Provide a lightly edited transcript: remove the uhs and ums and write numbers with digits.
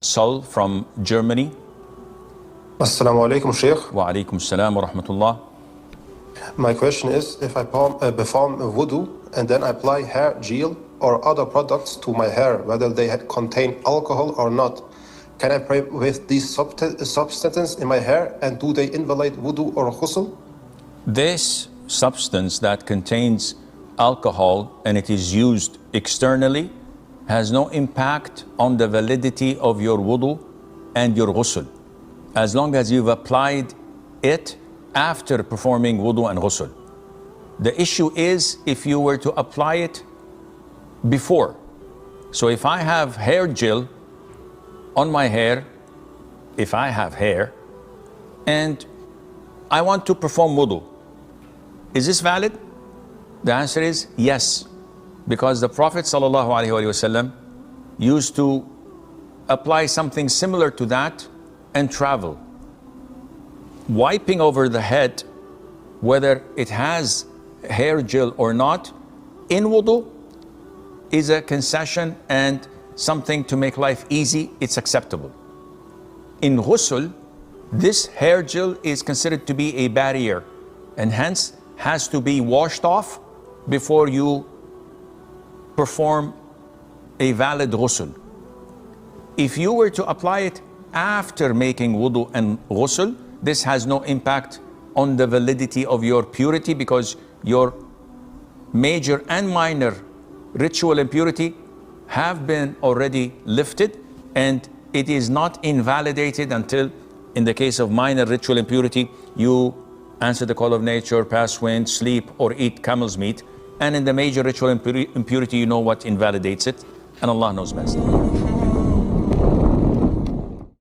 Sol from Germany. Assalamu alaikum, Sheikh. Wa alaikum salam wa rahmatullah. My question is, if I perform a wudu and then I apply hair gel or other products to my hair, whether they contain alcohol or not, can I pray with these substances in my hair, and do they invalidate wudu or ghusl? This substance that contains alcohol and it is used externally has no impact on the validity of your wudu and your ghusl, as long as you've applied it after performing wudu and ghusl. The issue is if you were to apply it before. So if I have hair gel on my hair, if I have hair, and I want to perform wudu, is this valid? The answer is yes, because the Prophet ﷺ used to apply something similar to that and travel. Wiping over the head, whether it has hair gel or not, in wudu is a concession and something to make life easy. It's acceptable. In ghusl, this hair gel is considered to be a barrier and hence has to be washed off before you perform a valid ghusl. If you were to apply it after making wudu and ghusl, this has no impact on the validity of your purity, because your major and minor ritual impurity have been already lifted, and it is not invalidated until, in the case of minor ritual impurity, you answer the call of nature, pass wind, sleep, or eat camel's meat. And in the major ritual impurity, you know what invalidates it, and Allah knows best.